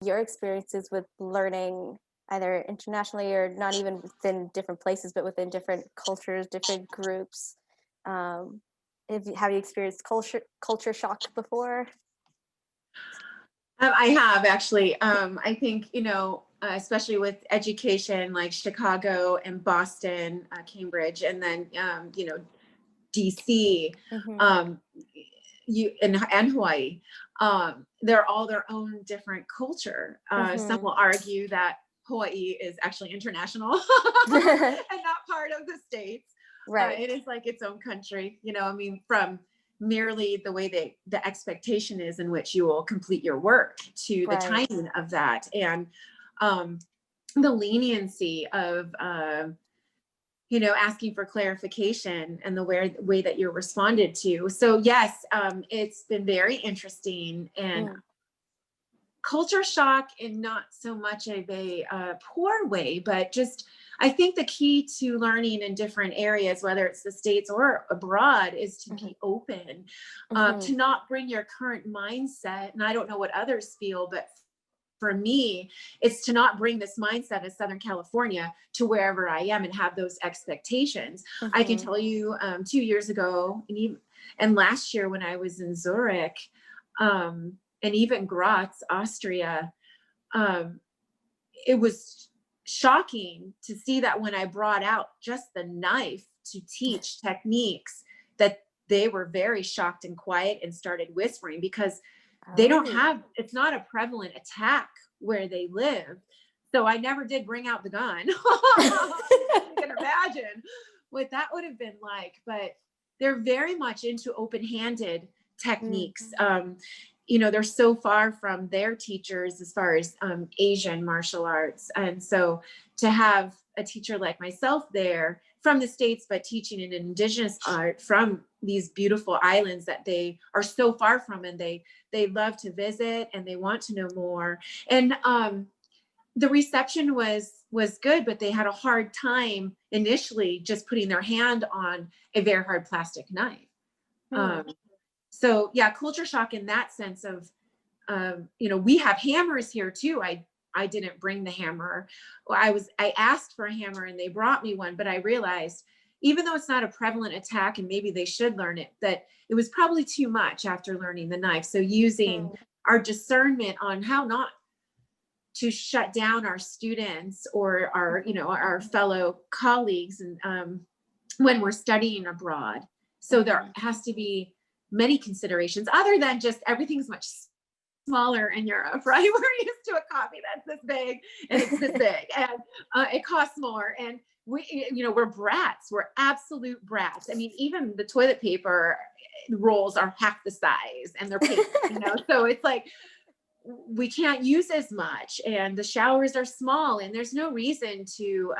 your experiences with learning either internationally or not even within different places, but within different cultures, different groups. Um, have you experienced culture shock before? I have actually. I think, especially with education like Chicago and Boston, Cambridge, and then, DC, Hmm. um, and Hawaii. They're all their own different culture. Some Hmm. will argue that Hawaii is actually international and not part of the States. Right. It is like its own country, I mean, from merely the way the expectation is in which you will complete your work to the Right. timing of that. And um, the leniency of, asking for clarification and the way that you're responded to. So yes, it's been very interesting and Mm. culture shock in not so much of a poor way, but just I think the key to learning in different areas, whether it's the States or abroad, is to Hmm. be open, Hmm. to not bring your current mindset. And I don't know what others feel, but for me, it's to not bring this mindset of Southern California to wherever I am and have those expectations. I can Hmm. tell you 2 years ago and last year when I was in Zurich, and even Graz, Austria, um, it was shocking to see that when I brought out just the knife to teach techniques, that they were very shocked and quiet and started whispering because Oh. it's not a prevalent attack where they live. So I never did bring out the gun. You can imagine what that would have been like, but they're very much into open-handed Mm. techniques. They're so far from their teachers as far as Asian martial arts. And so to have a teacher like myself there from the States, but teaching an indigenous art from these beautiful islands that they are so far from, and they love to visit and they want to know more. And the reception was good, but they had a hard time initially just putting their hand on a very hard plastic knife. Hmm. Um, so yeah, culture shock in that sense of, we have hammers here too. I didn't bring the hammer. I asked for a hammer and they brought me one, but I realized even though it's not a prevalent attack and maybe they should learn it, that it was probably too much after learning the knife. So using Hmm. our discernment on how not to shut down our students or our fellow colleagues, and when we're studying abroad. So there Hmm. has to be many considerations other than just everything's much smaller in Europe, right? We're used to a coffee that's this big and it's this big and it costs more. And we're brats. We're absolute brats. I mean, even the toilet paper rolls are half the size and they're pink, so it's like, we can't use as much and the showers are small and there's no reason to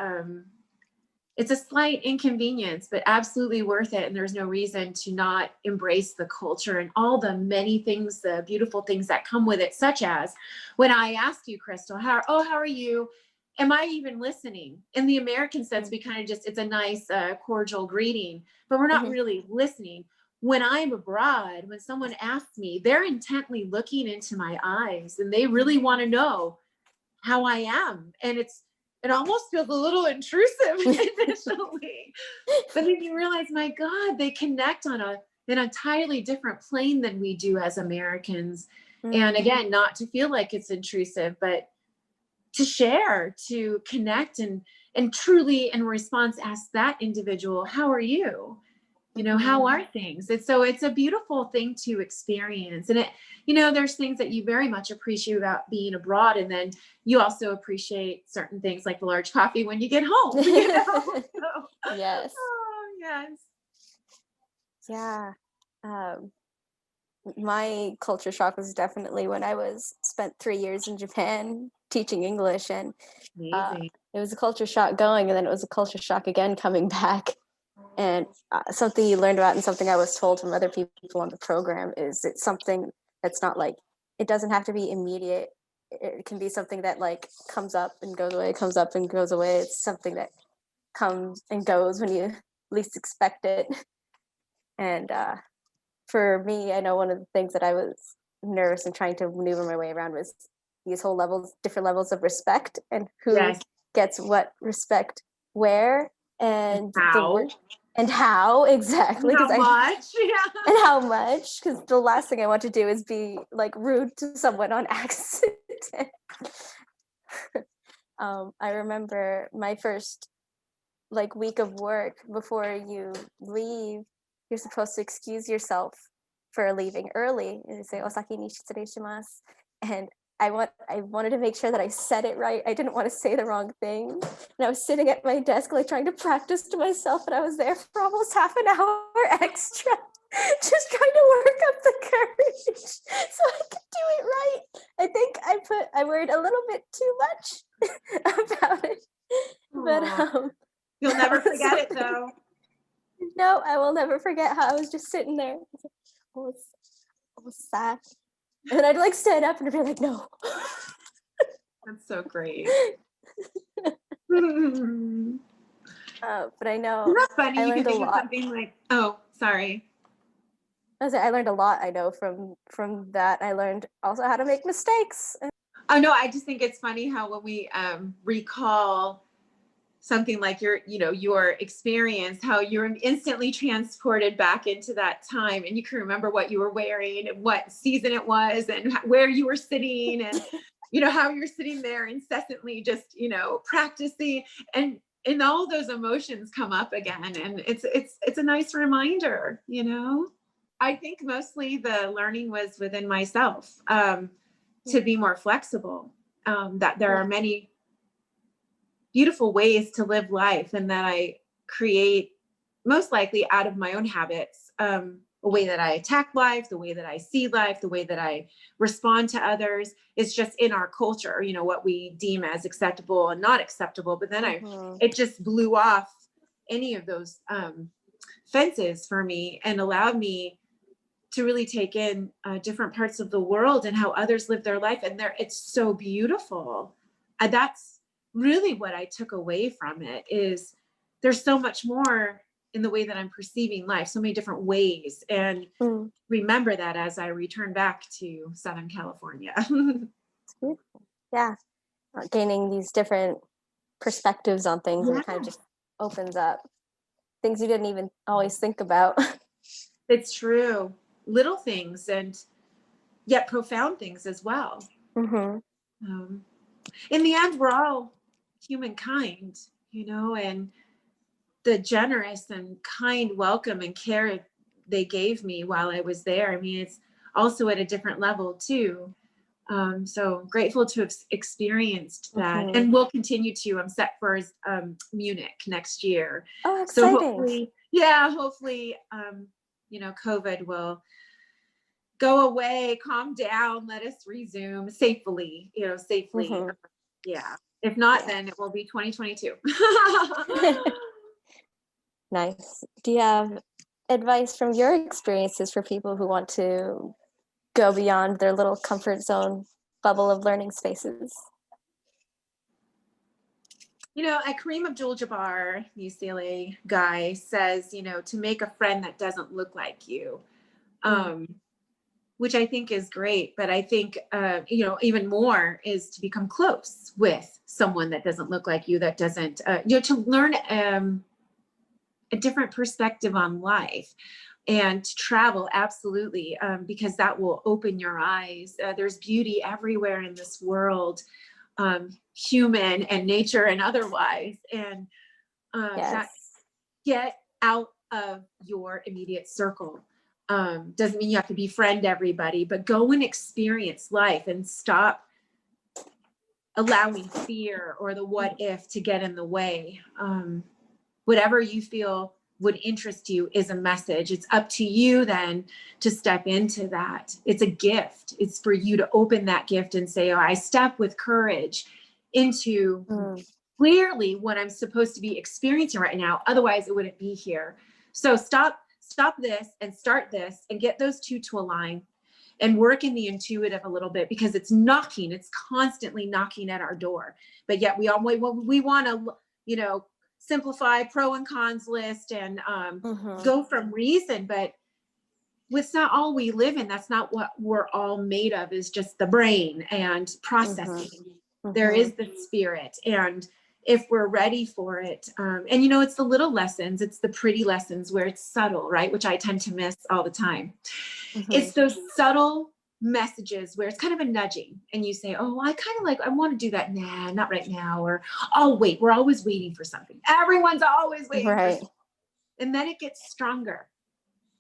it's a slight inconvenience, but absolutely worth it. And there's no reason to not embrace the culture and all the many things, the beautiful things that come with it, such as when I ask you, Crystal, how are you? Am I even listening? In the American sense, we kind of just, it's a nice, cordial greeting, but we're not Hmm. really listening. When I'm abroad, when someone asks me, they're intently looking into my eyes and they really want to know how I am. And it almost feels a little intrusive initially. But then you realize, my God, they connect on an entirely different plane than we do as Americans. And Mm. again, not to feel like it's intrusive, but to share, to connect and truly in response ask that individual, how are you? How Mhm. are things? And so it's a beautiful thing to experience. And there's things that you very much appreciate about being abroad. And then you also appreciate certain things like the large coffee when you get home, So, Yes. oh, yes. Yeah. Um, my culture shock was definitely when I was spent 3 years in Japan teaching English, and Amazing. it was a culture shock going, and then it was a culture shock again coming back. And something you learned about, and something I was told from other people on the program, is it's something that's not like, it doesn't have to be immediate. It can be something that like comes up and goes away, comes up and goes away. It's something that comes and goes when you least expect it. And for me, I know one of the things that I was nervous and trying to maneuver my way around was, these whole different levels of respect, and who Yes. gets what respect where, and How? And how exactly, How much? Yeah. and how much, because the last thing I want to do is be like rude to someone on accident. I remember my first like week of work. Before you leave, you're supposed to excuse yourself for leaving early, and you say "Osaki ni shitsurei shimasu," and I wanted to make sure that I said it right. I didn't want to say the wrong thing, and I was sitting at my desk like trying to practice to myself, and I was there for almost half an hour extra, just trying to work up the courage so I could do it right. I think I worried a little bit too much about it, but You'll never forget it though. no, I will never forget how I was just sitting there. Oh, it's sad. And I'd like stand up and be like, no. That's so great. But I know. Isn't that funny? I You can learned a think of lot. something like, oh, sorry. I learned a lot. I know from that. I learned also how to make mistakes. Oh no, I just think it's funny how when we recall something like your experience, how you're instantly transported back into that time, and you can remember what you were wearing and what season it was and where you were sitting, and how you're sitting there incessantly just practicing, and all those emotions come up again, and it's a nice reminder. I think mostly the learning was within myself, to be more flexible, that there are many beautiful ways to live life, and that I create most likely out of my own habits, a way that I attack life, the way that I see life, the way that I respond to others. It's just in our culture, what we deem as acceptable and not acceptable. But then it just blew off any of those fences for me, and allowed me to really take in different parts of the world and how others live their life. And it's so beautiful. That's really what I took away from it, is there's so much more in the way that I'm perceiving life, so many different ways. And remember that as I return back to Southern California. Yeah. Gaining these different perspectives on things, and it kind of just opens up things you didn't even always think about. It's true. Little things, and yet profound things as well. In the end, we're all humankind, and the generous and kind welcome and care they gave me while I was there. I mean, it's also at a different level too. So grateful to have experienced that, and we'll continue to. I'm set for Munich next year. Oh, exciting! So hopefully, COVID will go away, calm down, let us resume safely. Yeah. If not, then it will be 2022. Nice. Do you have advice from your experiences for people who want to go beyond their little comfort zone bubble of learning spaces? Kareem Abdul-Jabbar, UCLA guy, says, to make a friend that doesn't look like you, which I think is great. But I think, even more is to become close with someone that doesn't look like you, that doesn't, to learn a different perspective on life, and to travel. Absolutely. Because that will open your eyes. There's beauty everywhere in this world, human and nature and otherwise. And that, get out of your immediate circle. Doesn't mean you have to befriend everybody, but go and experience life, and stop allowing fear or the what if to get in the way. Whatever you feel would interest you is a message. It's up to you then to step into that. It's a gift. It's for you to open that gift and say, I step with courage into clearly what I'm supposed to be experiencing right now. Otherwise it wouldn't be here. So stop this and start this, and get those two to align, and work in the intuitive a little bit, because it's constantly knocking at our door. But yet we want to, simplify pro and cons list and go from reason. But it's not all we live in. That's not what we're all made of, is just the brain and processing. There is the spirit. And if we're ready for it, and you know, it's the little lessons, it's the pretty lessons where it's subtle, right? Which I tend to miss all the time. It's those subtle messages where it's kind of a nudging and you say, oh, I kind of like, I want to do that. Nah, not right now. Or, oh, wait, we're always waiting for something. Everyone's always waiting for something. And then it gets stronger.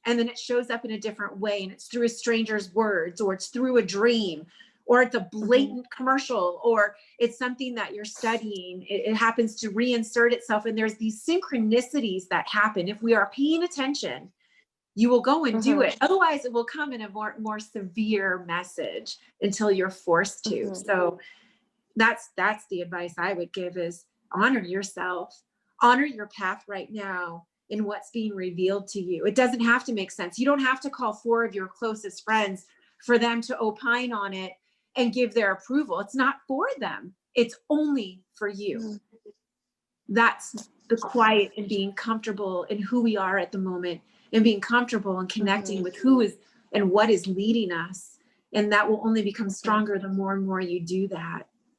And then it shows up in a different way. And it's through a stranger's words, or it's through a dream, or it's a blatant commercial, or it's something that you're studying. It happens to reinsert itself. And there's these synchronicities that happen. If we are paying attention, you will go and do it. Otherwise, it will come in a more severe message until you're forced to. So that's the advice I would give, is honor yourself, honor your path right now in what's being revealed to you. It doesn't have to make sense. You don't have to call 4 of your closest friends for them to opine on it and give their approval. It's not for them. It's only for you. That's the quiet and being comfortable in who we are at the moment, and being comfortable and connecting with who is and what is leading us. And that will only become stronger the more and more you do that.